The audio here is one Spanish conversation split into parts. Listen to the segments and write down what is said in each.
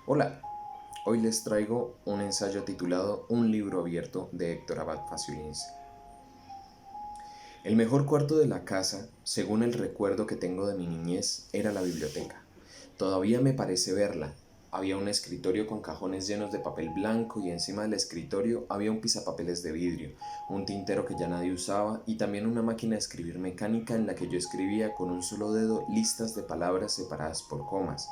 Hola, hoy les traigo un ensayo titulado Un libro abierto de Héctor Abad Faciolince. El mejor cuarto de la casa, según el recuerdo que tengo de mi niñez, era la biblioteca. Todavía me parece verla. Había un escritorio con cajones llenos de papel blanco y encima del escritorio había un pisapapeles de vidrio, un tintero que ya nadie usaba y también una máquina de escribir mecánica en la que yo escribía con un solo dedo listas de palabras separadas por comas.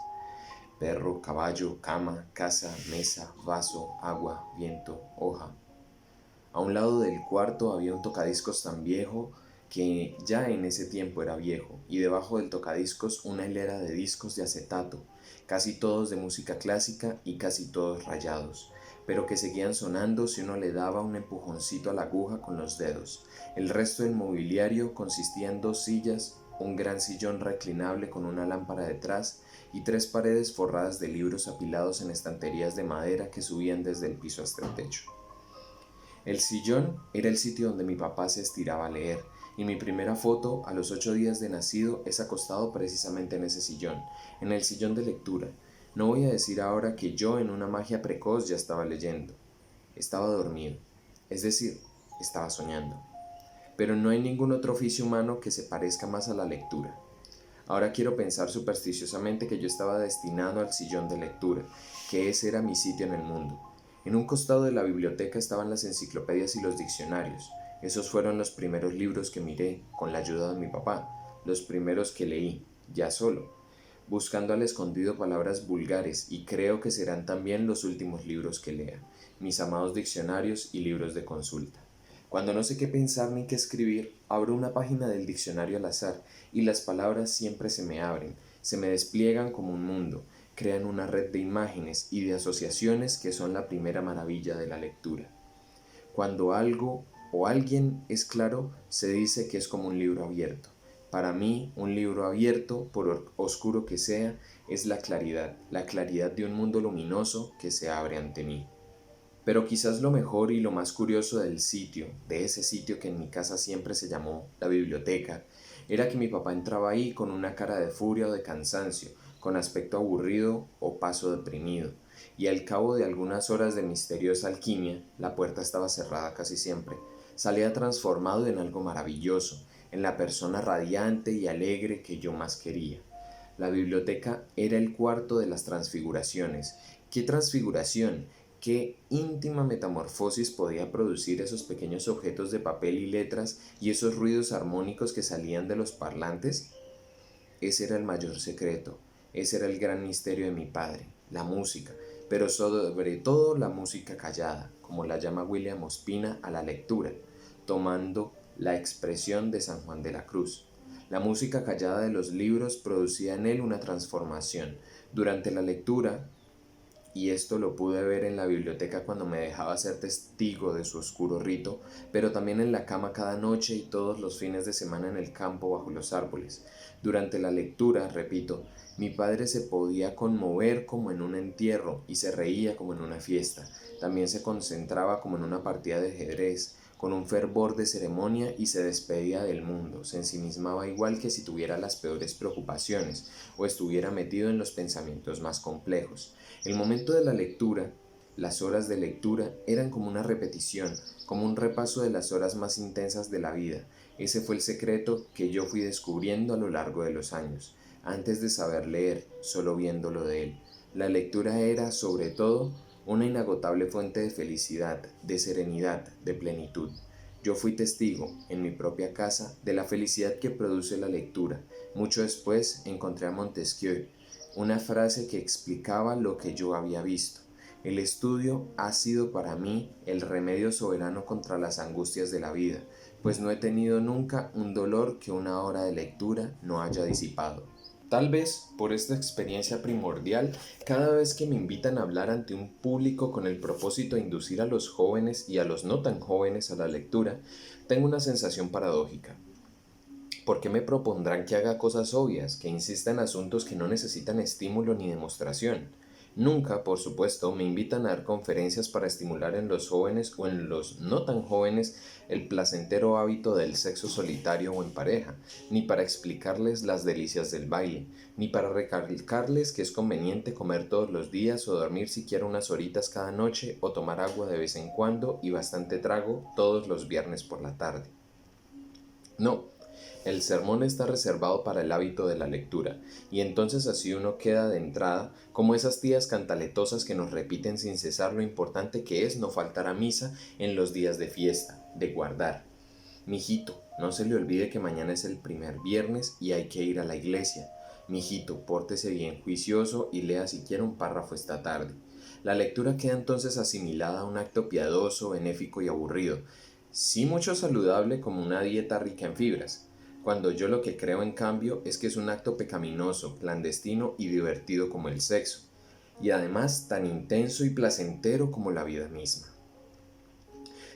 Perro, caballo, cama, casa, mesa, vaso, agua, viento, hoja. A un lado del cuarto había un tocadiscos tan viejo que ya en ese tiempo era viejo, y debajo del tocadiscos una hilera de discos de acetato, casi todos de música clásica y casi todos rayados, pero que seguían sonando si uno le daba un empujoncito a la aguja con los dedos. El resto del mobiliario consistía en dos sillas, un gran sillón reclinable con una lámpara detrás y tres paredes forradas de libros apilados en estanterías de madera que subían desde el piso hasta el techo. El sillón era el sitio donde mi papá se estiraba a leer, y mi primera foto, a los 8 días de nacido, es acostado precisamente en ese sillón, en el sillón de lectura. No voy a decir ahora que yo en una magia precoz ya estaba leyendo. Estaba dormido, es decir, estaba soñando. Pero no hay ningún otro oficio humano que se parezca más a la lectura. Ahora quiero pensar supersticiosamente que yo estaba destinado al sillón de lectura, que ese era mi sitio en el mundo. En un costado de la biblioteca estaban las enciclopedias y los diccionarios. Esos fueron los primeros libros que miré, con la ayuda de mi papá, los primeros que leí, ya solo, buscando al escondido palabras vulgares, y creo que serán también los últimos libros que lea, mis amados diccionarios y libros de consulta. Cuando no sé qué pensar ni qué escribir, abro una página del diccionario al azar y las palabras siempre se me abren, se me despliegan como un mundo, crean una red de imágenes y de asociaciones que son la primera maravilla de la lectura. Cuando algo o alguien es claro, se dice que es como un libro abierto. Para mí, un libro abierto, por oscuro que sea, es la claridad de un mundo luminoso que se abre ante mí. Pero quizás lo mejor y lo más curioso del sitio, de ese sitio que en mi casa siempre se llamó la biblioteca, era que mi papá entraba ahí con una cara de furia o de cansancio, con aspecto aburrido o paso deprimido, y al cabo de algunas horas de misteriosa alquimia, la puerta estaba cerrada casi siempre, salía transformado en algo maravilloso, en la persona radiante y alegre que yo más quería. La biblioteca era el cuarto de las transfiguraciones. ¿Qué transfiguración? ¿Qué íntima metamorfosis podía producir esos pequeños objetos de papel y letras y esos ruidos armónicos que salían de los parlantes? Ese era el mayor secreto, ese era el gran misterio de mi padre, la música, pero sobre todo la música callada, como la llama William Ospina a la lectura, tomando la expresión de San Juan de la Cruz. La música callada de los libros producía en él una transformación. Durante la lectura, y esto lo pude ver en la biblioteca cuando me dejaba ser testigo de su oscuro rito, pero también en la cama cada noche y todos los fines de semana en el campo bajo los árboles. Durante la lectura, repito, mi padre se podía conmover como en un entierro y se reía como en una fiesta. También se concentraba como en una partida de ajedrez, con un fervor de ceremonia y se despedía del mundo, se ensimismaba igual que si tuviera las peores preocupaciones o estuviera metido en los pensamientos más complejos. El momento de la lectura, las horas de lectura, eran como una repetición, como un repaso de las horas más intensas de la vida. Ese fue el secreto que yo fui descubriendo a lo largo de los años, antes de saber leer, solo viéndolo de él. La lectura era, sobre todo, una inagotable fuente de felicidad, de serenidad, de plenitud. Yo fui testigo, en mi propia casa, de la felicidad que produce la lectura. Mucho después encontré a Montesquieu, una frase que explicaba lo que yo había visto. El estudio ha sido para mí el remedio soberano contra las angustias de la vida, pues no he tenido nunca un dolor que una hora de lectura no haya disipado. Tal vez por esta experiencia primordial, cada vez que me invitan a hablar ante un público con el propósito de inducir a los jóvenes y a los no tan jóvenes a la lectura, tengo una sensación paradójica. ¿Por qué me propondrán que haga cosas obvias, que insista en asuntos que no necesitan estímulo ni demostración? Nunca, por supuesto, me invitan a dar conferencias para estimular en los jóvenes o en los no tan jóvenes el placentero hábito del sexo solitario o en pareja, ni para explicarles las delicias del baile, ni para recalcarles que es conveniente comer todos los días o dormir siquiera unas horitas cada noche o tomar agua de vez en cuando y bastante trago todos los viernes por la tarde. No, el sermón está reservado para el hábito de la lectura, y entonces así uno queda de entrada como esas tías cantaletosas que nos repiten sin cesar lo importante que es no faltar a misa en los días de fiesta, de guardar. Mijito, no se le olvide que mañana es el primer viernes y hay que ir a la iglesia. Mijito, pórtese bien juicioso y lea siquiera un párrafo esta tarde. La lectura queda entonces asimilada a un acto piadoso, benéfico y aburrido, sí mucho saludable como una dieta rica en fibras, cuando yo lo que creo en cambio es que es un acto pecaminoso, clandestino y divertido como el sexo, y además tan intenso y placentero como la vida misma.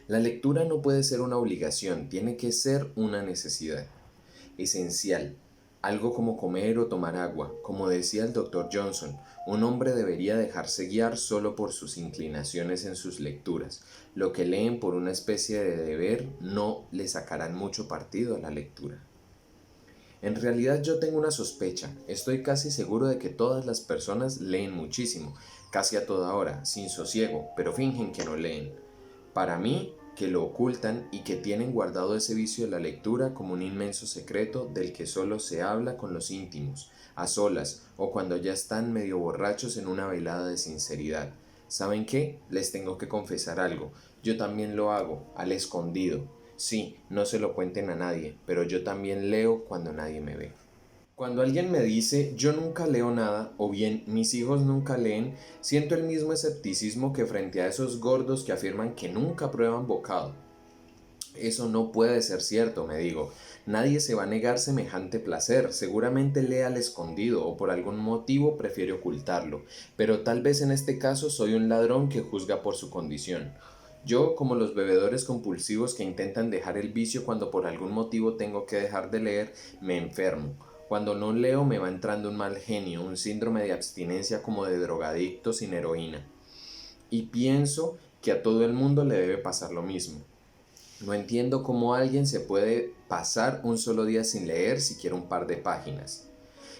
La lectura no puede ser una obligación, tiene que ser una necesidad esencial, algo como comer o tomar agua. Como decía el doctor Johnson, un hombre debería dejarse guiar solo por sus inclinaciones en sus lecturas. Lo que leen por una especie de deber no le sacarán mucho partido a la lectura. En realidad yo tengo una sospecha, estoy casi seguro de que todas las personas leen muchísimo, casi a toda hora, sin sosiego, pero fingen que no leen. Para mí, que lo ocultan y que tienen guardado ese vicio de la lectura como un inmenso secreto del que solo se habla con los íntimos, a solas o cuando ya están medio borrachos en una velada de sinceridad. ¿Saben qué? Les tengo que confesar algo. Yo también lo hago, al escondido. Sí, no se lo cuenten a nadie, pero yo también leo cuando nadie me ve. Cuando alguien me dice yo nunca leo nada o bien mis hijos nunca leen, siento el mismo escepticismo que frente a esos gordos que afirman que nunca prueban bocado. Eso no puede ser cierto, me digo. Nadie se va a negar semejante placer, seguramente lee al escondido o por algún motivo prefiere ocultarlo, pero tal vez en este caso soy un ladrón que juzga por su condición. Yo, como los bebedores compulsivos que intentan dejar el vicio cuando por algún motivo tengo que dejar de leer, me enfermo. Cuando no leo me va entrando un mal genio, un síndrome de abstinencia como de drogadicto sin heroína. Y pienso que a todo el mundo le debe pasar lo mismo. No entiendo cómo alguien se puede pasar un solo día sin leer siquiera un par de páginas.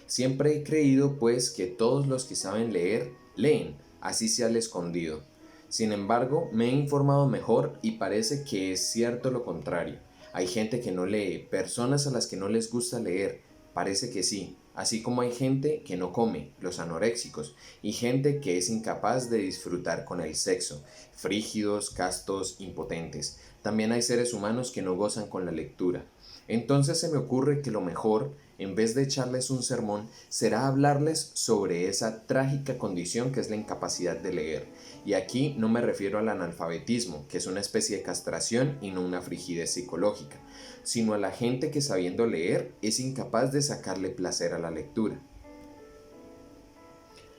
Siempre he creído, pues, que todos los que saben leer, leen, así sea al escondido. Sin embargo, me he informado mejor y parece que es cierto lo contrario. Hay gente que no lee, personas a las que no les gusta leer, parece que sí, así como hay gente que no come, los anoréxicos, y gente que es incapaz de disfrutar con el sexo, frígidos, castos, impotentes. También hay seres humanos que no gozan con la lectura. Entonces se me ocurre que lo mejor, en vez de echarles un sermón, será hablarles sobre esa trágica condición que es la incapacidad de leer. Y aquí no me refiero al analfabetismo, que es una especie de castración y no una frigidez psicológica, sino a la gente que sabiendo leer es incapaz de sacarle placer a la lectura.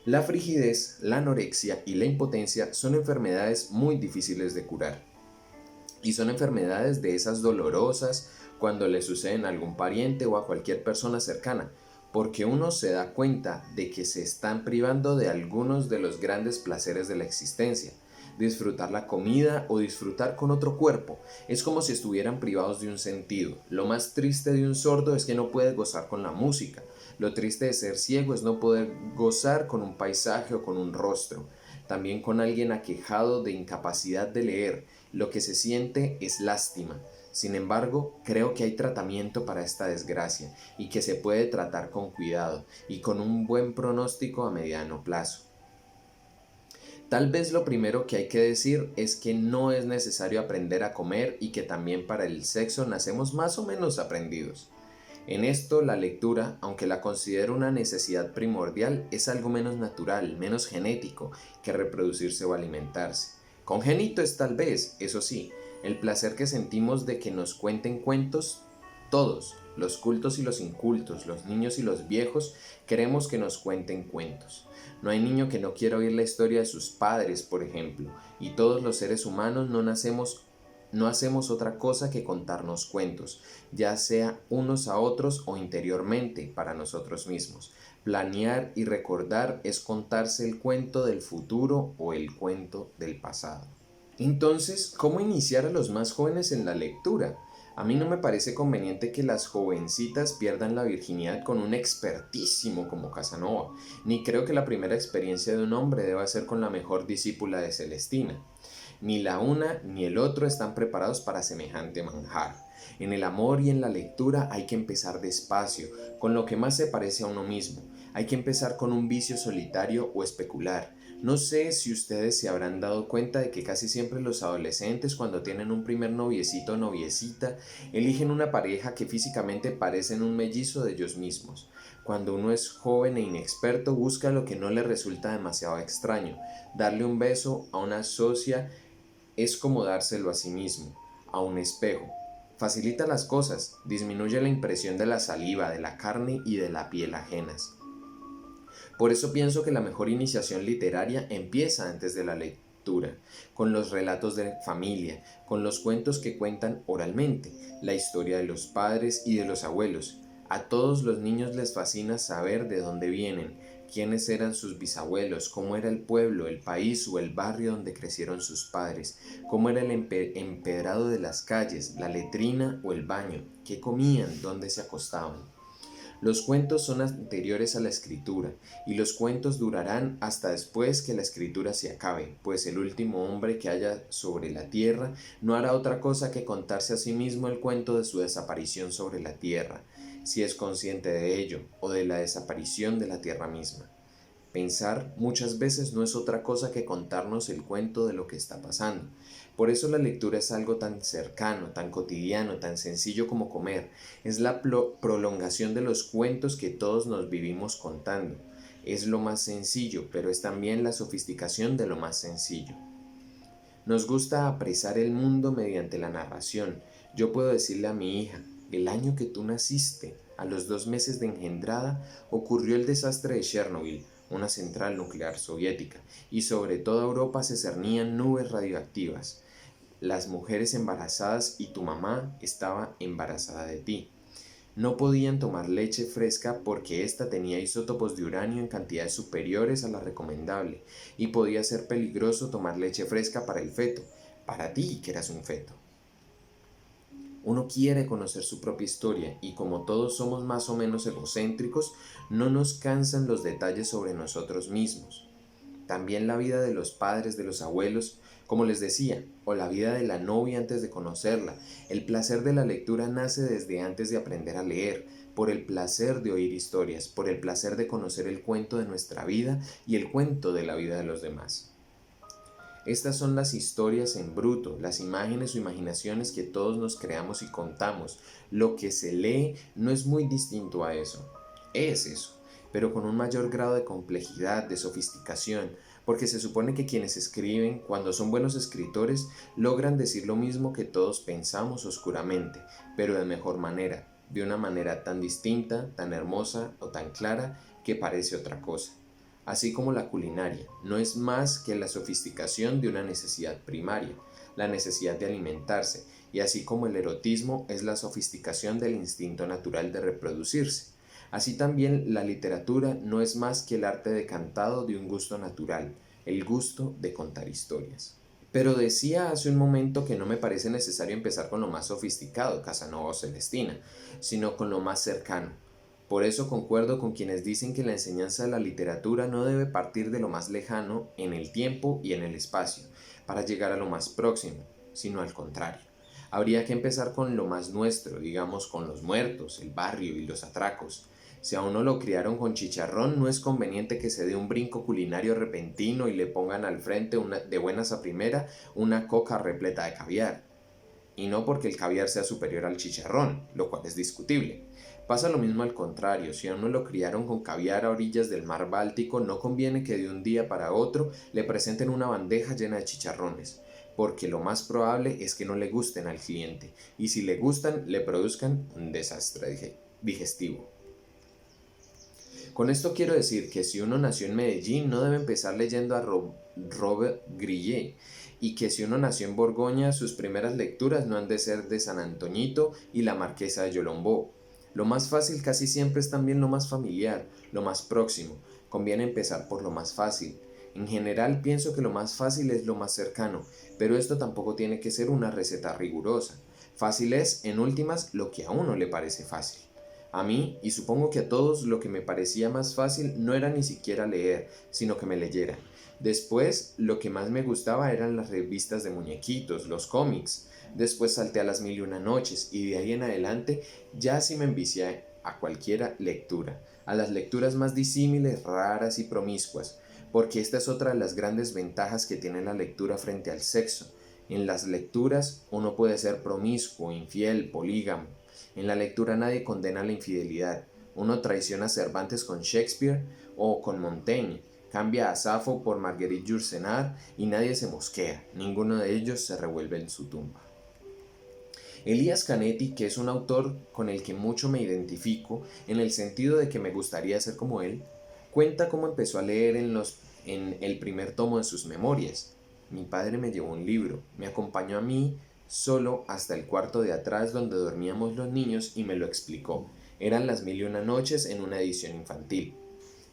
La frigidez, la anorexia y la impotencia son enfermedades muy difíciles de curar. Y son enfermedades de esas dolorosas cuando le suceden a algún pariente o a cualquier persona cercana, porque uno se da cuenta de que se están privando de algunos de los grandes placeres de la existencia. Disfrutar la comida o disfrutar con otro cuerpo es como si estuvieran privados de un sentido. Lo más triste de un sordo es que no puede gozar con la música. Lo triste de ser ciego es no poder gozar con un paisaje o con un rostro. También con alguien aquejado de incapacidad de leer, lo que se siente es lástima. Sin embargo, creo que hay tratamiento para esta desgracia y que se puede tratar con cuidado y con un buen pronóstico a mediano plazo. Tal vez lo primero que hay que decir es que no es necesario aprender a comer y que también para el sexo nacemos más o menos aprendidos. En esto la lectura, aunque la considero una necesidad primordial, es algo menos natural, menos genético que reproducirse o alimentarse. Congénito es tal vez, eso sí, el placer que sentimos de que nos cuenten cuentos, todos, los cultos y los incultos, los niños y los viejos, queremos que nos cuenten cuentos. No hay niño que no quiera oír la historia de sus padres, por ejemplo, y todos los seres humanos no hacemos otra cosa que contarnos cuentos, ya sea unos a otros o interiormente para nosotros mismos. Planear y recordar es contarse el cuento del futuro o el cuento del pasado. Entonces, ¿cómo iniciar a los más jóvenes en la lectura? A mí no me parece conveniente que las jovencitas pierdan la virginidad con un expertísimo como Casanova, ni creo que la primera experiencia de un hombre deba ser con la mejor discípula de Celestina. Ni la una ni el otro están preparados para semejante manjar. En el amor y en la lectura hay que empezar despacio, con lo que más se parece a uno mismo. Hay que empezar con un vicio solitario o especular. No sé si ustedes se habrán dado cuenta de que casi siempre los adolescentes, cuando tienen un primer noviecito o noviecita, eligen una pareja que físicamente parecen un mellizo de ellos mismos. Cuando uno es joven e inexperto, busca lo que no le resulta demasiado extraño. Darle un beso a una socia es como dárselo a sí mismo, a un espejo. Facilita las cosas, disminuye la impresión de la saliva, de la carne y de la piel ajenas. Por eso pienso que la mejor iniciación literaria empieza antes de la lectura, con los relatos de familia, con los cuentos que cuentan oralmente, la historia de los padres y de los abuelos. A todos los niños les fascina saber de dónde vienen, quiénes eran sus bisabuelos, cómo era el pueblo, el país o el barrio donde crecieron sus padres, cómo era el empedrado de las calles, la letrina o el baño, qué comían, dónde se acostaban. Los cuentos son anteriores a la escritura, y los cuentos durarán hasta después que la escritura se acabe, pues el último hombre que haya sobre la tierra no hará otra cosa que contarse a sí mismo el cuento de su desaparición sobre la tierra, si es consciente de ello, o de la desaparición de la tierra misma. Pensar muchas veces no es otra cosa que contarnos el cuento de lo que está pasando. Por eso la lectura es algo tan cercano, tan cotidiano, tan sencillo como comer. Es la prolongación de los cuentos que todos nos vivimos contando. Es lo más sencillo, pero es también la sofisticación de lo más sencillo. Nos gusta apresar el mundo mediante la narración. Yo puedo decirle a mi hija: el año que tú naciste, a los 2 meses de engendrada, ocurrió el desastre de Chernobyl, una central nuclear soviética, y sobre toda Europa se cernían nubes radioactivas. Las mujeres embarazadas y tu mamá estaba embarazada de ti. No podían tomar leche fresca porque ésta tenía isótopos de uranio en cantidades superiores a la recomendable, y podía ser peligroso tomar leche fresca para el feto, para ti que eras un feto. Uno quiere conocer su propia historia y como todos somos más o menos egocéntricos, no nos cansan los detalles sobre nosotros mismos. También la vida de los padres, de los abuelos, como les decía, o la vida de la novia antes de conocerla. El placer de la lectura nace desde antes de aprender a leer, por el placer de oír historias, por el placer de conocer el cuento de nuestra vida y el cuento de la vida de los demás. Estas son las historias en bruto, las imágenes o imaginaciones que todos nos creamos y contamos. Lo que se lee no es muy distinto a eso. Es eso, pero con un mayor grado de complejidad, de sofisticación, porque se supone que quienes escriben, cuando son buenos escritores, logran decir lo mismo que todos pensamos oscuramente, pero de mejor manera, de una manera tan distinta, tan hermosa o tan clara que parece otra cosa. Así como la culinaria no es más que la sofisticación de una necesidad primaria, la necesidad de alimentarse, y así como el erotismo es la sofisticación del instinto natural de reproducirse. Así también la literatura no es más que el arte decantado de un gusto natural, el gusto de contar historias. Pero decía hace un momento que no me parece necesario empezar con lo más sofisticado, Casanova o Celestina, sino con lo más cercano. Por eso concuerdo con quienes dicen que la enseñanza de la literatura no debe partir de lo más lejano en el tiempo y en el espacio, para llegar a lo más próximo, sino al contrario. Habría que empezar con lo más nuestro, digamos con los muertos, el barrio y los atracos. Si a uno lo criaron con chicharrón, no es conveniente que se dé un brinco culinario repentino y le pongan al frente de buenas a primera una coca repleta de caviar. Y no porque el caviar sea superior al chicharrón, lo cual es discutible. Pasa lo mismo al contrario, si a uno lo criaron con caviar a orillas del mar Báltico, no conviene que de un día para otro le presenten una bandeja llena de chicharrones, porque lo más probable es que no le gusten al cliente, y si le gustan, le produzcan un desastre digestivo. Con esto quiero decir que si uno nació en Medellín, no debe empezar leyendo a Robert Grillet, y que si uno nació en Borgoña, sus primeras lecturas no han de ser de San Antoñito y la Marquesa de Yolombó. Lo más fácil casi siempre es también lo más familiar, lo más próximo. Conviene empezar por lo más fácil. En general pienso que lo más fácil es lo más cercano, pero esto tampoco tiene que ser una receta rigurosa. Fácil es, en últimas, lo que a uno le parece fácil. A mí, y supongo que a todos, lo que me parecía más fácil no era ni siquiera leer, sino que me leyeran. Después, lo que más me gustaba eran las revistas de muñequitos, los cómics. Después salté a las mil y una noches, y de ahí en adelante ya sí me envicié a cualquiera lectura, a las lecturas más disímiles, raras y promiscuas, porque esta es otra de las grandes ventajas que tiene la lectura frente al sexo. En las lecturas uno puede ser promiscuo, infiel, polígamo. En la lectura nadie condena la infidelidad. Uno traiciona a Cervantes con Shakespeare o con Montaigne, cambia a Safo por Marguerite Yourcenar y nadie se mosquea, ninguno de ellos se revuelve en su tumba. Elías Canetti, que es un autor con el que mucho me identifico, en el sentido de que me gustaría ser como él, cuenta cómo empezó a leer en el primer tomo de sus memorias. Mi padre me llevó un libro, me acompañó a mí solo hasta el cuarto de atrás donde dormíamos los niños y me lo explicó. Eran las mil y una noches en una edición infantil.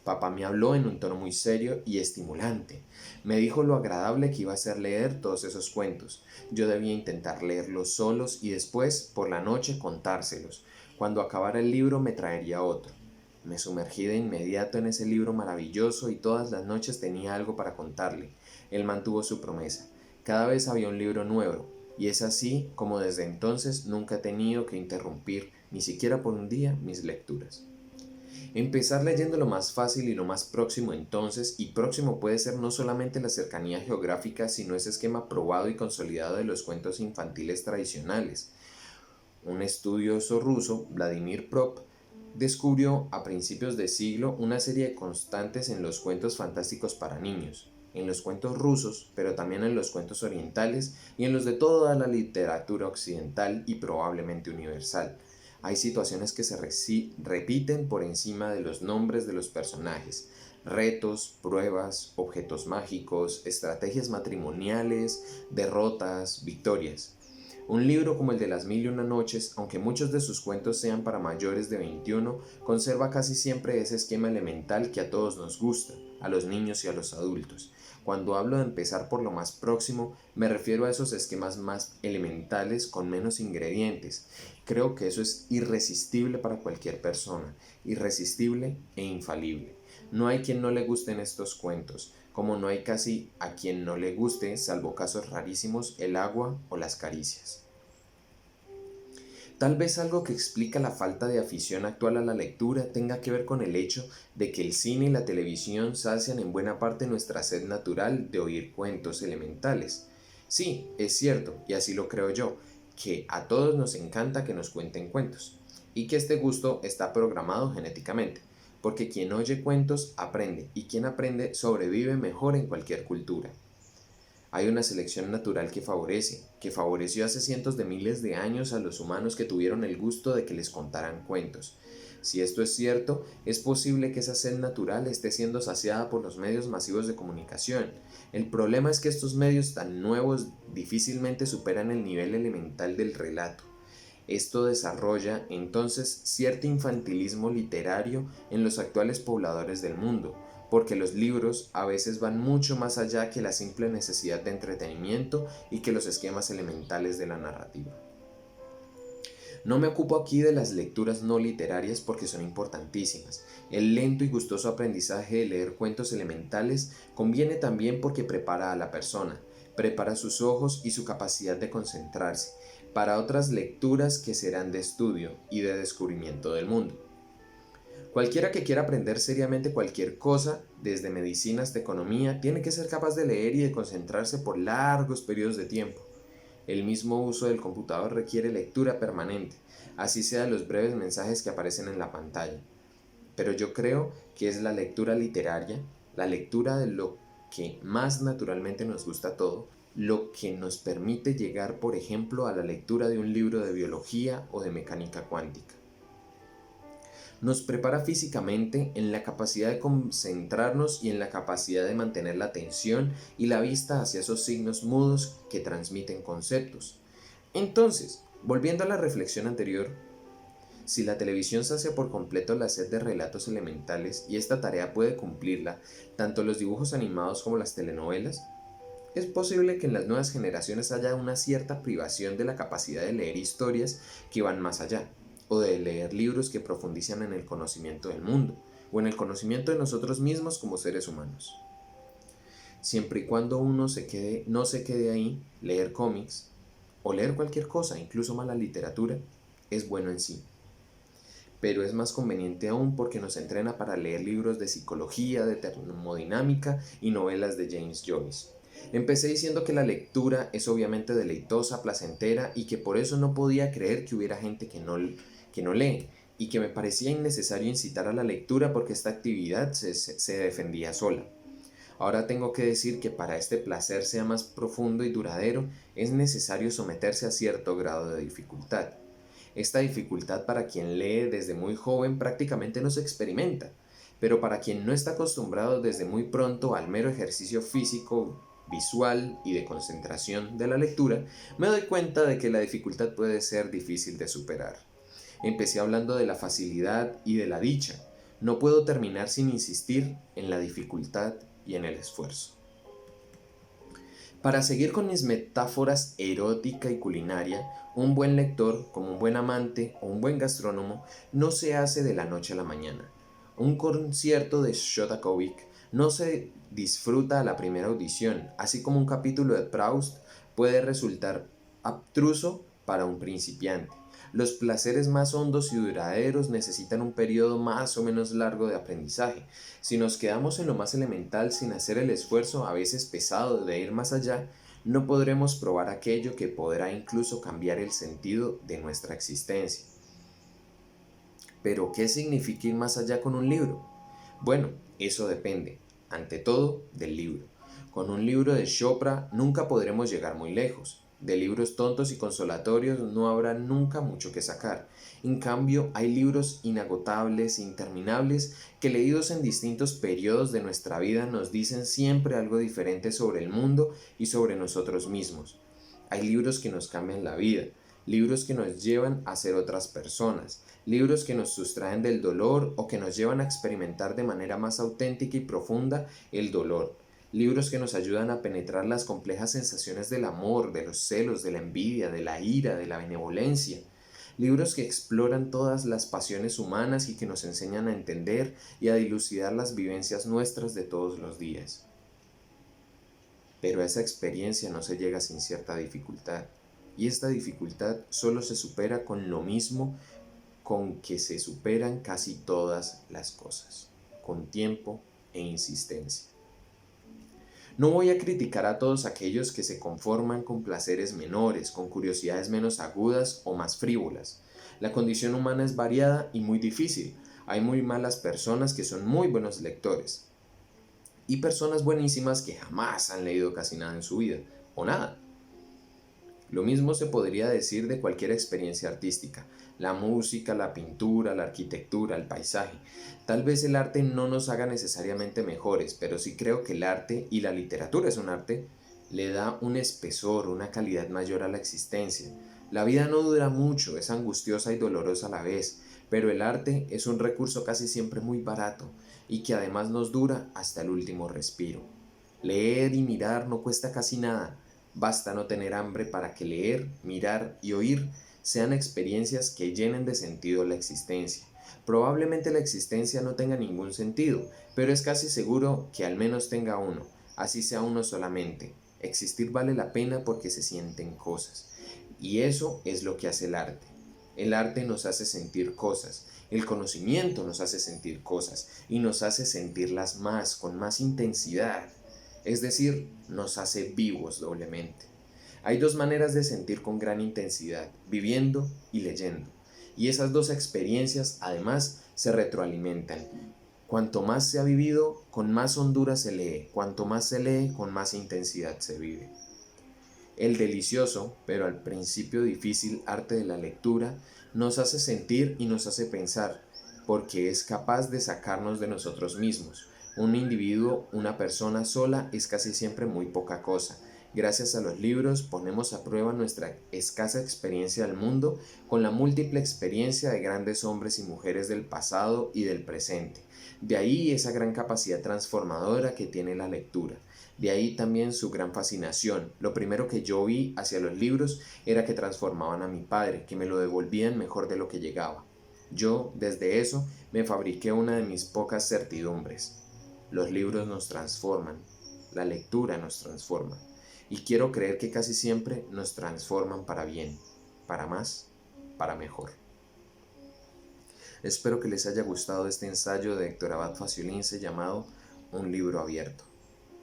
Papá me habló en un tono muy serio y estimulante. Me dijo lo agradable que iba a ser leer todos esos cuentos. Yo debía intentar leerlos solos y después, por la noche, contárselos. Cuando acabara el libro me traería otro. Me sumergí de inmediato en ese libro maravilloso y todas las noches tenía algo para contarle. Él mantuvo su promesa. Cada vez había un libro nuevo, y es así como desde entonces nunca he tenido que interrumpir, ni siquiera por un día, mis lecturas. Empezar leyendo lo más fácil y lo más próximo entonces, y próximo puede ser no solamente la cercanía geográfica, sino ese esquema probado y consolidado de los cuentos infantiles tradicionales. Un estudioso ruso, Vladimir Prop, descubrió a principios de siglo una serie de constantes en los cuentos fantásticos para niños, en los cuentos rusos, pero también en los cuentos orientales y en los de toda la literatura occidental y probablemente universal. Hay situaciones que se repiten por encima de los nombres de los personajes, retos, pruebas, objetos mágicos, estrategias matrimoniales, derrotas, victorias. Un libro como el de las mil y una noches, aunque muchos de sus cuentos sean para mayores de 21, conserva casi siempre ese esquema elemental que a todos nos gusta, a los niños y a los adultos. Cuando hablo de empezar por lo más próximo, me refiero a esos esquemas más elementales con menos ingredientes. Creo que eso es irresistible para cualquier persona, irresistible e infalible. No hay quien no le gusten estos cuentos, como no hay casi a quien no le guste, salvo casos rarísimos, el agua o las caricias. Tal vez algo que explica la falta de afición actual a la lectura tenga que ver con el hecho de que el cine y la televisión sacian en buena parte nuestra sed natural de oír cuentos elementales. Sí, es cierto, y así lo creo yo, que a todos nos encanta que nos cuenten cuentos, y que este gusto está programado genéticamente, porque quien oye cuentos aprende, y quien aprende sobrevive mejor en cualquier cultura. Hay una selección natural que favoreció hace cientos de miles de años a los humanos que tuvieron el gusto de que les contaran cuentos. Si esto es cierto, es posible que esa sed natural esté siendo saciada por los medios masivos de comunicación. El problema es que estos medios tan nuevos difícilmente superan el nivel elemental del relato. Esto desarrolla entonces cierto infantilismo literario en los actuales pobladores del mundo, porque los libros a veces van mucho más allá que la simple necesidad de entretenimiento y que los esquemas elementales de la narrativa. No me ocupo aquí de las lecturas no literarias porque son importantísimas. El lento y gustoso aprendizaje de leer cuentos elementales conviene también porque prepara a la persona, prepara sus ojos y su capacidad de concentrarse para otras lecturas que serán de estudio y de descubrimiento del mundo. Cualquiera que quiera aprender seriamente cualquier cosa, desde medicina hasta economía, tiene que ser capaz de leer y de concentrarse por largos periodos de tiempo. El mismo uso del computador requiere lectura permanente, así sea los breves mensajes que aparecen en la pantalla. Pero yo creo que es la lectura literaria, la lectura de lo que más naturalmente nos gusta a todo, lo que nos permite llegar, por ejemplo, a la lectura de un libro de biología o de mecánica cuántica. Nos prepara físicamente en la capacidad de concentrarnos y en la capacidad de mantener la atención y la vista hacia esos signos mudos que transmiten conceptos. Entonces, volviendo a la reflexión anterior, Si la televisión sacia por completo la sed de relatos elementales y esta tarea puede cumplirla tanto los dibujos animados como las telenovelas, es posible que en las nuevas generaciones haya una cierta privación de la capacidad de leer historias que van más allá, o de leer libros que profundizan en el conocimiento del mundo, o en el conocimiento de nosotros mismos como seres humanos. Siempre y cuando uno no se quede ahí, leer cómics, o leer cualquier cosa, incluso mala literatura, es bueno en sí. Pero es más conveniente aún porque nos entrena para leer libros de psicología, de termodinámica y novelas de James Joyce. Empecé diciendo que la lectura es obviamente deleitosa, placentera y que por eso no podía creer que hubiera gente que no lee y que me parecía innecesario incitar a la lectura porque esta actividad se defendía sola. Ahora tengo que decir que para este placer sea más profundo y duradero es necesario someterse a cierto grado de dificultad. Esta dificultad para quien lee desde muy joven prácticamente no se experimenta, pero para quien no está acostumbrado desde muy pronto al mero ejercicio físico, visual y de concentración de la lectura, me doy cuenta de que la dificultad puede ser difícil de superar. Empecé hablando de la facilidad y de la dicha. No puedo terminar sin insistir en la dificultad y en el esfuerzo. Para seguir con mis metáforas erótica y culinaria, un buen lector, como un buen amante o un buen gastrónomo, no se hace de la noche a la mañana. Un concierto de Shostakovich no se disfruta a la primera audición, así como un capítulo de Proust puede resultar abstruso para un principiante. Los placeres más hondos y duraderos necesitan un periodo más o menos largo de aprendizaje. Si nos quedamos en lo más elemental sin hacer el esfuerzo, a veces pesado, de ir más allá, no podremos probar aquello que podrá incluso cambiar el sentido de nuestra existencia. Pero, ¿qué significa ir más allá con un libro? Bueno, eso depende, ante todo, del libro. Con un libro de Chopra nunca podremos llegar muy lejos. De libros tontos y consolatorios no habrá nunca mucho que sacar. En cambio, hay libros inagotables, interminables, que leídos en distintos periodos de nuestra vida nos dicen siempre algo diferente sobre el mundo y sobre nosotros mismos. Hay libros que nos cambian la vida, libros que nos llevan a ser otras personas, libros que nos sustraen del dolor o que nos llevan a experimentar de manera más auténtica y profunda el dolor. Libros que nos ayudan a penetrar las complejas sensaciones del amor, de los celos, de la envidia, de la ira, de la benevolencia. Libros que exploran todas las pasiones humanas y que nos enseñan a entender y a dilucidar las vivencias nuestras de todos los días. Pero a esa experiencia no se llega sin cierta dificultad. Y esta dificultad solo se supera con lo mismo con que se superan casi todas las cosas, con tiempo e insistencia. No voy a criticar a todos aquellos que se conforman con placeres menores, con curiosidades menos agudas o más frívolas. La condición humana es variada y muy difícil. Hay muy malas personas que son muy buenos lectores y personas buenísimas que jamás han leído casi nada en su vida, o nada. Lo mismo se podría decir de cualquier experiencia artística, la música, la pintura, la arquitectura, el paisaje. Tal vez el arte no nos haga necesariamente mejores, pero sí creo que el arte, y la literatura es un arte, le da un espesor, una calidad mayor a la existencia. La vida no dura mucho, es angustiosa y dolorosa a la vez, pero el arte es un recurso casi siempre muy barato y que además nos dura hasta el último respiro. Leer y mirar no cuesta casi nada. Basta no tener hambre para que leer, mirar y oír sean experiencias que llenen de sentido la existencia. Probablemente la existencia no tenga ningún sentido, pero es casi seguro que al menos tenga uno, así sea uno solamente. Existir vale la pena porque se sienten cosas. Y eso es lo que hace el arte. El arte nos hace sentir cosas, el conocimiento nos hace sentir cosas y nos hace sentirlas más, con más intensidad. Es decir, nos hace vivos doblemente. Hay dos maneras de sentir con gran intensidad, viviendo y leyendo. Y esas dos experiencias, además, se retroalimentan. Cuanto más se ha vivido, con más hondura se lee. Cuanto más se lee, con más intensidad se vive. El delicioso, pero al principio difícil arte de la lectura, nos hace sentir y nos hace pensar, porque es capaz de sacarnos de nosotros mismos. Un individuo, una persona sola, es casi siempre muy poca cosa, Gracias a los libros ponemos a prueba nuestra escasa experiencia del mundo con la múltiple experiencia de grandes hombres y mujeres del pasado y del presente. De ahí esa gran capacidad transformadora que tiene la lectura. De ahí también su gran fascinación. Lo primero que yo vi hacia los libros era que transformaban a mi padre, que me lo devolvían mejor de lo que llegaba. Yo, desde eso, me fabriqué una de mis pocas certidumbres. Los libros nos transforman, la lectura nos transforma. Y quiero creer que casi siempre nos transforman para bien, para más, para mejor. Espero que les haya gustado este ensayo de Héctor Abad Faciolince llamado Un libro abierto.